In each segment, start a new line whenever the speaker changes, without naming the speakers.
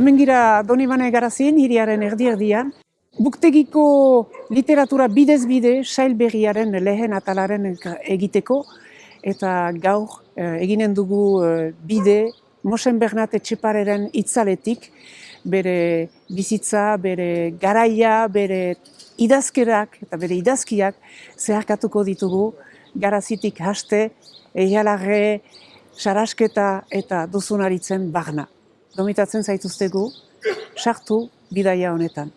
Hemen gira Donibane Garazin, hiriaren erdi-erdian. Buktegiko literatura bidez-bide sail berriaren lehen atalaren egiteko, eta gaur eginen dugu bide Mosen Bernat Etxepareren itzaletik, bere bizitza, bere garaia, bere idazkerak eta bere idazkiak zeharkatuko ditugu Garazitik haste, Eialarre, Sarasketa eta Duzunaritzen barna. Gomitatzen zaituztegu, sartu bidaia honetan.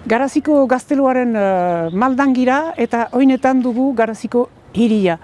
Garaziko gazteluaren maldan gira eta oinetan dugu Garaziko hiria.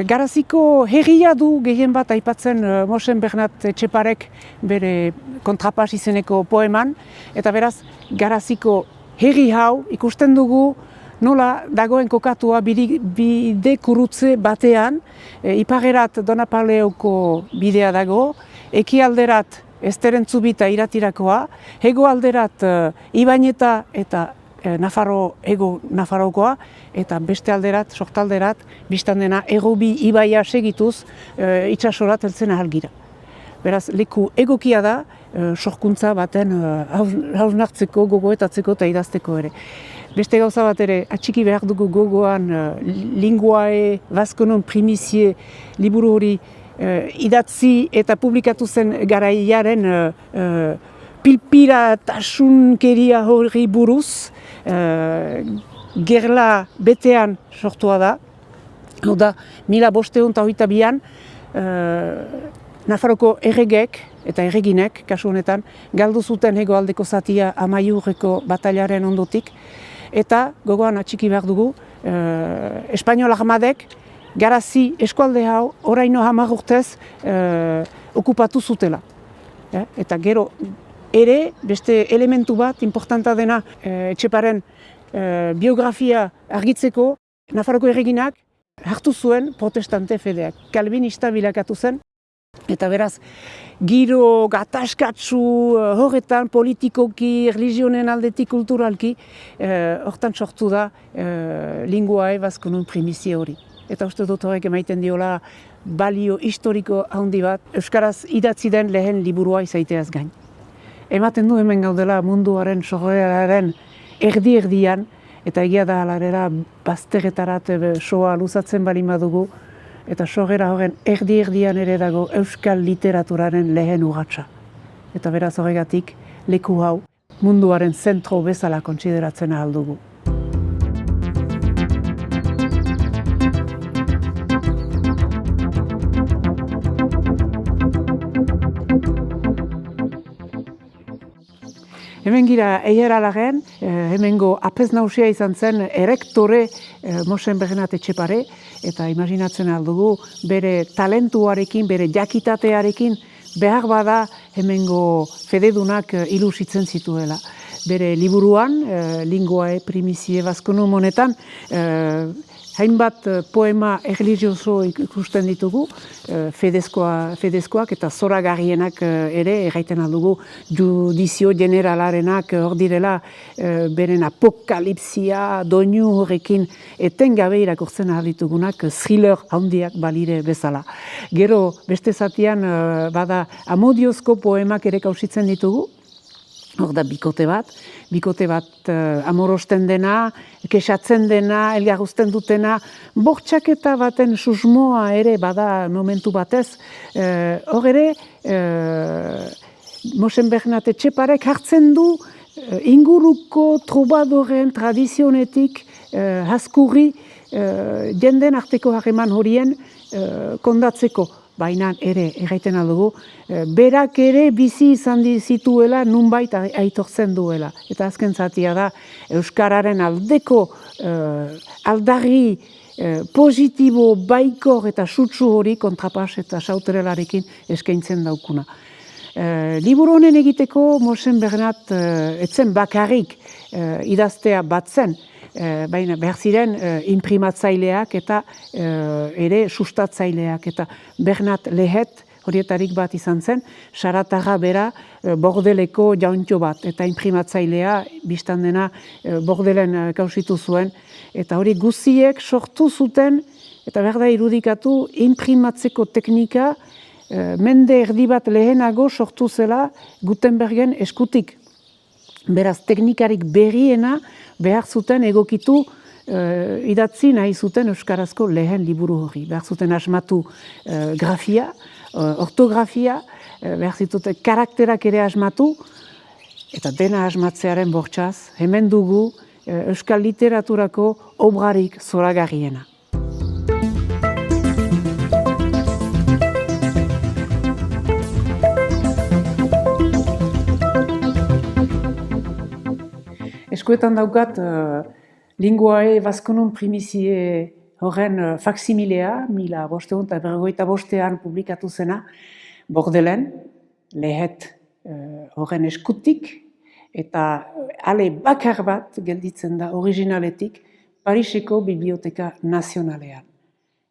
Garaziko herria du gehien bat aipatzen Mosen Bernat Etxeparek bere kontrapas izeneko poeman, eta beraz Garaziko herri hau ikusten dugu nola dagoen kokatua bide kurutze batean, ipagerat Donapaleoko bidea dago, ekialderat Esterentzubi eta Iratirakoa, hegoalderat Ibaineta eta Hego Nafarroakoa, eta beste alderat, sortalderat, biztan dena Egobi ibaia segituz itsasorat heltzen ahal gira. Beraz, leku egokia da, sorkuntza baten hausnartzeko, gogoetatzeko eta idazteko ere. Beste gauza bat ere, atxiki behar dugu gogoan Linguae Vasconon Primizie liburu hori idatzi eta publikatu zen garaiaren pilpiratasunkeria hori buruz, gerla betean sortua da. Hau da, 1522an, Nafarroko erregek eta erreginek, kasu honetan, galdu zuten hegoaldeko zatia Amaiurreko batailaren ondotik, eta gogoan atxiki behar dugu, Espainol armadek Garazi eskualde hau oraino 10 urtez okupatu zutela. Eta gero ere, beste elementu bat, importanta dena Etxeparen biografia argitzeko, Nafarroko erreginak hartu zuen protestante fedeak, kalbinista bilakatu zen, eta beraz, giro gatazkatsu horretan politikoki, religionen aldetik, kulturalki, hortan sortu da Linguae Vasconon Primizie hori. Eta uste dut horrek emaiten diola balio historiko handi bat, euskaraz idatzi den lehen liburua izaiteaz gain. Ematen du hemen gaudela munduaren sorreraren erdi-erdian, eta egia da alarera bazterretarat soa luzatzen balin badugu, eta sorrera horren erdi-erdian ere dago euskal literaturaren lehen urratsa. Eta beraz horregatik leku hau munduaren zentro bezala kontsideratzen ahal dugu. Hemen gira Eialarren, hemengo apez nausia izan zen erektore Mosen Bernat Etxepare, eta imaginatzen aldugu bere talentuarekin, bere jakitatearekin, behar bada hemengo fededunak ilusitzen zituela. Bere liburuan, Linguae Primizie Vasconon honetan, hainbat poema erlijioso ikusten ditugu, fedezkoak eta zoragarrienak ere, erraiten aldugu judizio generalarenak hor direla, beren apokalipsia, doinu horrekin etengabe irakurtzen ahal ditugunak, thriller handiak balire bezala. Gero beste zatian bada amodiozko poemak ere kausitzen ditugu, hor da bikote bat amorosten dena, kexatzen dena, elgarruzten dutena, bortxaketa baten susmoa ere bada momentu batez. Hor ere, Mosen Bernat Etxeparek hartzen du inguruko trubadoren tradizionetik haskurri jenden arteko harreman horien kondatzeko. Baina ere, erraiten aldugu, berak ere bizi izan zituela nunbait aitortzen duela. Eta azken zatia da, euskararen aldeko aldarri positibo, baikor eta sutsu hori kontrapas eta sauterelarekin eskaintzen daukuna. Liburu honen egiteko Mosen Bernat etzen bakarrik idaztea batzen, baina behar ziren imprimatzaileak eta ere sustatzaileak, eta Bernat Lehet horietarik bat izan zen, Saratarra bera Bordeleko jauntxo bat, eta inprimatzailea, biztan dena Bordelen kausitu zuen, eta hori guziek sortu zuten, eta behar da irudikatu, inprimatzeko teknika mende erdi bat lehenago sortu zela Gutenbergen eskutik. Beraz, teknikarik berriena behar zuten egokitu idatzi nahi zuten euskarazko lehen liburu hori. Behar zuten asmatu grafia, ortografia, behar zituten karakterak ere asmatu, eta dena asmatzearen bortxaz, hemen dugu euskal literaturako obrarik zoragarriena. Eskuetan daukat Linguae Vasconum Primicie horren faksimilea, 1555 publikatu zena, Bordelen, lehet horren eskutik, eta ale bakar bat gelditzen da originaletik Pariseko Biblioteka Nazionalean.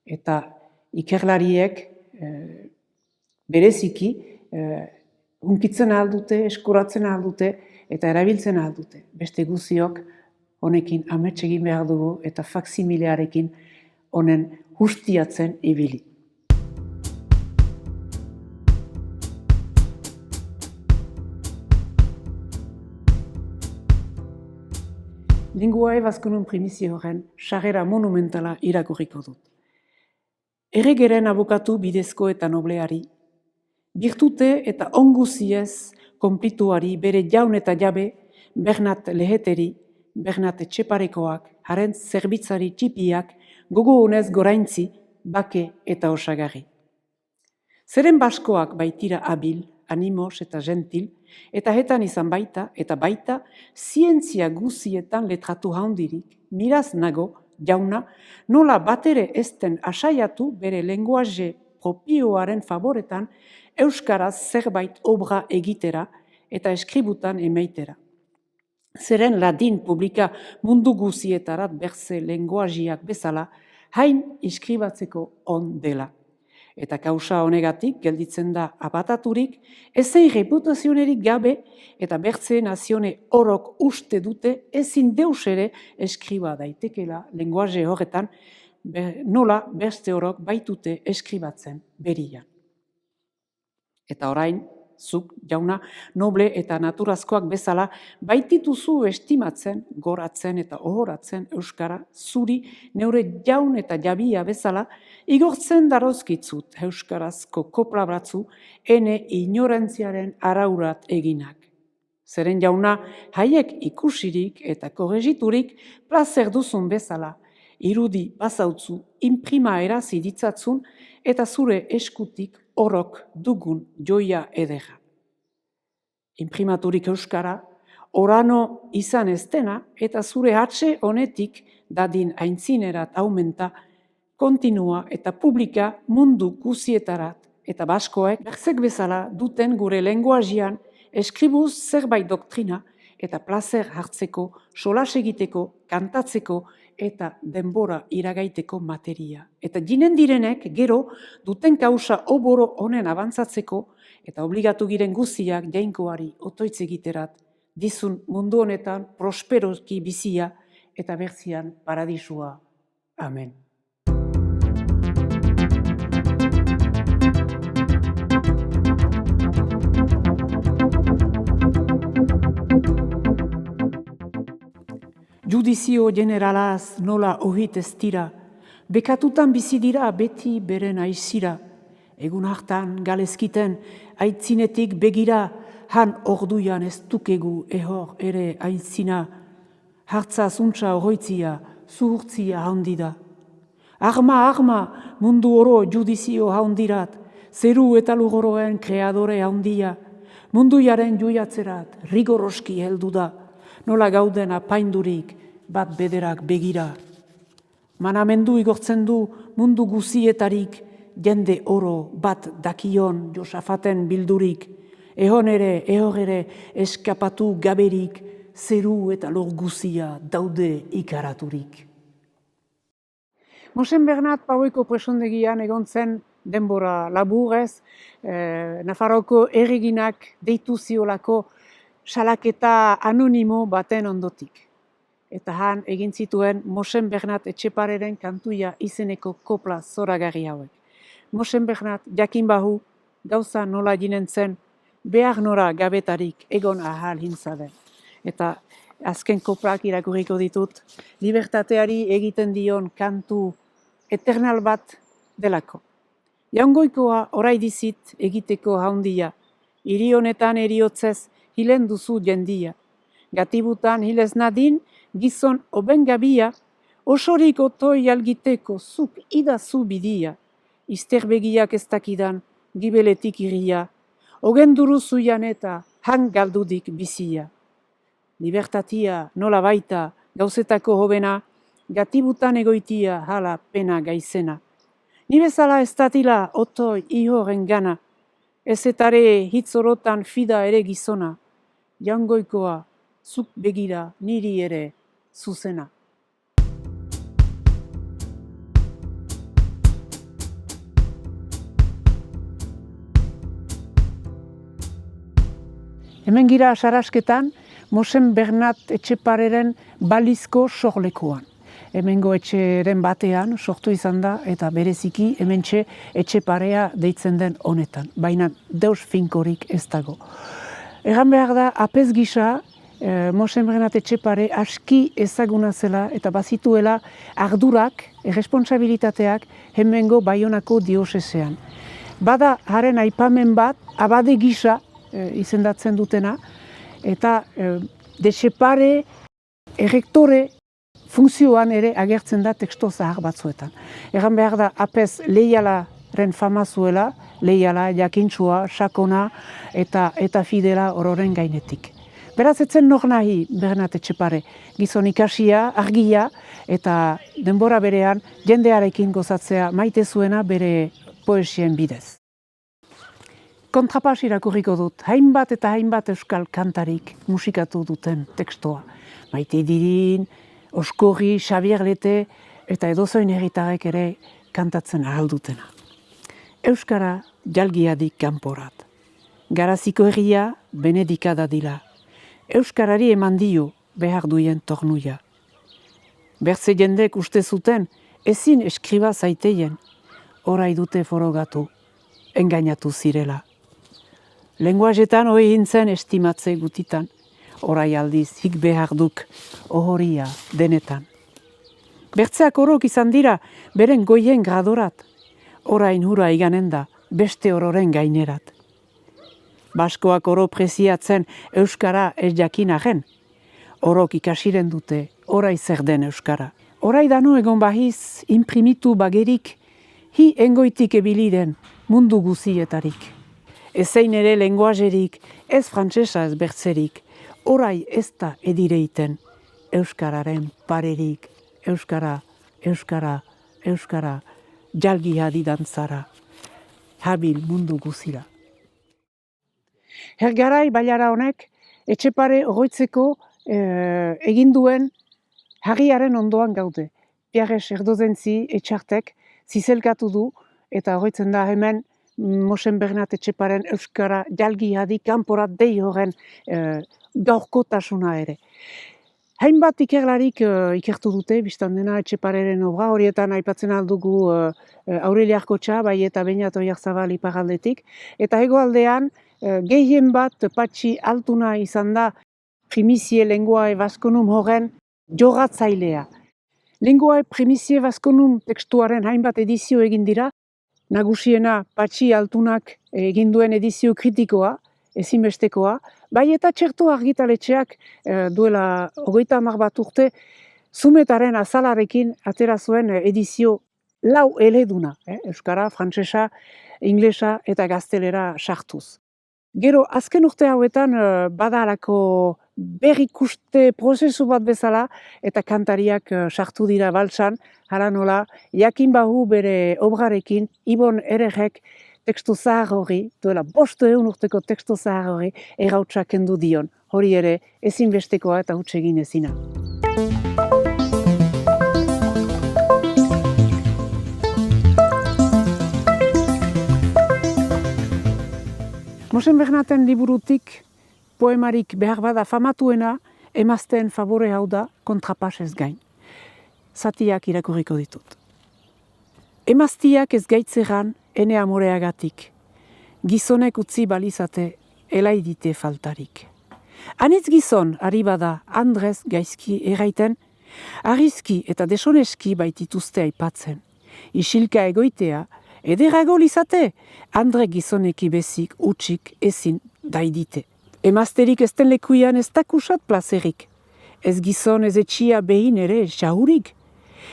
Eta ikerlariek bereziki hunkitzen ahaldute, eskuratzen ahaldute, eta erabiltzen ahaldute. Beste guziok honekin amets egin behar dugu eta faksimilearekin honen hustiatzen ibili. Linguae Vasconum Primicie horren sarrera monumentala irakurriko dut. Erregeren abokatu bidezko eta nobleari, birtute eta onguziez konplituari bere jaun eta jabe, Bernat Leheteri, Bernat Etxeparekoak, haren zerbitzari txipiak, gogo honez goraintzi, bake eta osagarri. Zeren baskoak baitira abil, animos eta gentil, eta hetan izan baita, eta baita, zientzia guzietan letratu handirik, miraz nago, jauna, nola batere ezten asaiatu bere lenguaje propioaren favoretan, euskaraz zerbait obra egitera eta eskributan emeitera. Zeren ladin publika mundu guzietarat berze lenguajiak bezala, hain iskribatzeko on dela. Eta kausa honegatik gelditzen da abataturik, ezei reputazionerik gabe eta bertze nazione orok uste dute ezin deus ere eskriba daitekela lenguaje horretan, nola beste orok baitute eskribatzen berian. Eta orain, zuk, jauna, noble eta naturazkoak bezala, baitituzu estimatzen, goratzen eta ohoratzen euskara, zuri, neure jaun eta jabia bezala, igortzen darozkitzut euskarazko kopla batzu, ene ignorantziaren araurat eginak. Zeren jauna, haiek ikusirik eta korregiturik plazer duzun bezala, irudi bazautzu, inprima erazi ditzatzun eta zure eskutik orok dugun joia edera. Inprimaturik euskara, orano izan ez dena eta zure hatxe honetik dadin aintzinerat aumenta, kontinua eta publika mundu guzietarat eta baskoek berzek bezala duten gure lenguajian eskribuz zerbait doktrina eta plazer hartzeko, solas egiteko, kantatzeko eta denbora iragaiteko materia. Eta jinen direnek gero duten kausa oboro honen abantzatzeko eta obligatu giren guziak jainkoari otoitz egiterat, dizun mundu honetan prosperoski bizia eta berzian paradisua. Amen. Judizio generalaz nola ohit ez dira, bekatutan bizi dira beti beren aizira. Egun hartan galezkiten aitzinetik begira, han orduan ez dukegu ehor ere aitzina. Hartza zuntza horroitzia, zuhurtzia handida. Arma, mundu oro judizio handirat, zeru eta lugoroen kreadore handia. Munduiaren juiatzerat, rigoroski heldu da, nola gauden apaindurik, bat bederak begira. Manamendu igortzen du mundu guzietarik, jende oro bat dakion Josafaten bildurik, ehor ere eskapatu gaberik, zeru eta lor guzia daude ikaraturik. Mosen Bernat Paueko presondegian egon zen denbora laburez, Nafarroko erreginak deitu ziolako salaketa anonimo baten ondotik. Eta han egin zituen Mosen Bernat Etxepareren kantuia izeneko kopla zoragarri hauek. Mosen Bernat jakin bahu gauza nola jinen zen, behar nora gabetarik egon ahal hintzaden. Eta azken koplak irakurriko ditut, libertateari egiten dion kantu eternal bat delako. Jaungoikoa orai dizit egiteko haundia, hiri honetan eriotzez hilen duzu jendia. Gatibutan hilez nadin, gizon oben gabia, osorik otoi algiteko zuk idazu bidia. Izterbegiak ez dakidan, gibeletik iria, ogen duruzuian eta han galdudik bizia. Libertatia nola baita gauzetako hobena, gatibutan egoitia hala pena gaizena. Ni bezala ez datila otoi ihoren gana, ez etare hitzorotan fida ere gizona, jaungoikoa, zuk begira niri ere zuzena. Hemen gira sarasketan, Mosen Bernat Etxepareren balizko sorlekuan. Hemengo etxeren batean sortu izan da eta bereziki hementxe Etxeparea deitzen den honetan. Baina deus finkorik ez dago. Egan behar da, apez gisa, Mosen Bernat Etxepare aski ezaguna zela eta bazituela ardurak, erresponsabilitateak hemengo Baionako diosesean. Bada haren aipamen bat, abade gisa izendatzen dutena, eta Etxepare errektore funtzioan ere agertzen da teksto zahar batzuetan. Egan behar da, apez leialaren fama zuela, leiala, jakintsua, sakona eta fidela ororen gainetik. Beraz etzen nor nahi Bernat Etxepare, gizon ikasia, argia eta denbora berean jendearekin gozatzea maite zuena bere poesien bidez. Kontrapas irakurriko dut, hainbat eta hainbat euskal kantarik musikatu duten tekstua. Maite Dirin, Oskorri, Xabier Lete eta edozoin herritarrek ere kantatzen ahal dutena. Euskara jalgiadik kanporat. Garaziko herria benedika dadila. Euskarari eman dio behar duien tornuia. Bertze jendek uste zuten ezin eskriba zaiteien, orai dute forogatu, engainatu zirela. Lenguajetan hoi hintzen estimatze gutitan, orai aldiz hik behar duk ohoria denetan. Bertzeak orok izan dira beren goien gradorat, orain hura iganen da beste ororen gainerat. Baskoak oro preziatzen euskara ez jakinaren, orok ikasiren dute orai zer den euskara. Orai dano egon bahiz imprimitu bagerik, hi engoitik ebiliren mundu guzietarik. Ezein ere lenguajerik, ez frantsesa ez bertzerik, orai ez da edireiten, euskararen parerik, euskara, euskara, euskara, jalgia didantzara, habil mundu guzira. Hergarai bailara honek, Etxepare oroitzeko egin duen harriaren ondoan gaude. Pierres Erdozentzi etxartek zizelkatu du eta oroitzen da hemen Mosen Bernat Etxeparen euskara jalgiadi kanporat dei horren gaurkotasuna ere. Hainbat ikerlarik ikertu dute, biztan dena Etxepareren obra, horietan aipatzen aldugu Aurelia Arkotxa, bai eta Beñat Oiarzabal iparaldetik, eta hegoaldean gehien bat Patxi Altuna izan da Primizie Lenguae Vasconum horren jogatzailea. Lenguae Primizie Vasconum tekstuaren hainbat edizio egin dira, nagusiena Patxi Altunak egin duen edizio kritikoa, ezinbestekoa, bai eta txerto argitaletxeak duela 30 bat urte Zumetaren azalarekin atera zuen edizio 4 eleduna, euskara, frantsesa, inglesa eta gaztelera sartuz. Gero, azken urte hauetan badalako berrikuste prozesu bat bezala eta kantariak sartu dira baltsan, hala nola, jakin bahu bere obrarekin, Ibon Ererek tekstu zahar hori, duela 500 urteko tekstu zahar hori, errautsa kendu dion. Hori ere, ezinbestekoa eta huts egin ezina. Mosen Bernaten liburutik poemarik behar bada famatuena, emazteen favore hau da kontrapasez gain. Zatiak irakurriko ditut. Emaztiak ez gaitzeran ene amoreagatik. Gizonek utzi balizate elaidite faltarik. Anitz gizon ari bada Andrez gaizki erraiten, arrizki eta desoneski baitituzte aipatzen. Isilka egoitea, ederago lizate, Andre gizoneki bezik utxik ezin daidite. Emazterik ezten lekuian ez dakusat plazerik. Ez gizon ez etxia behin ere xahurik.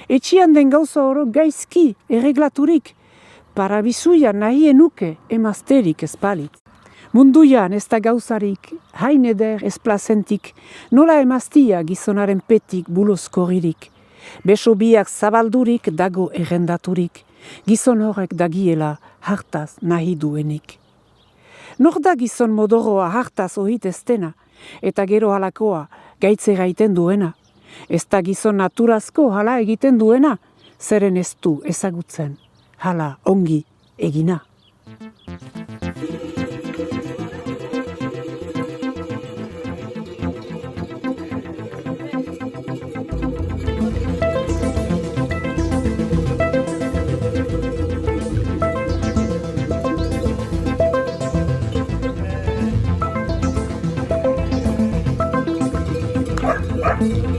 Etxian den gauza oro gaizki erreglaturik. Parabizuia nahi enuke emazterik ez palit. Munduan ez da gauzarik, hain eder ez plazentik, nola emaztia gizonaren petik bulozkorririk. Beso biak zabaldurik dago errendaturik, gizon horrek dagiela hartaz nahi duenik. Nor da gizon modoroa hartaz ohit eztena, eta gero halakoa gaitze gaiten duena. Ez da gizon naturazko hala egiten duena, zeren ez du ezagutzen, hala ongi egina.
Thank you.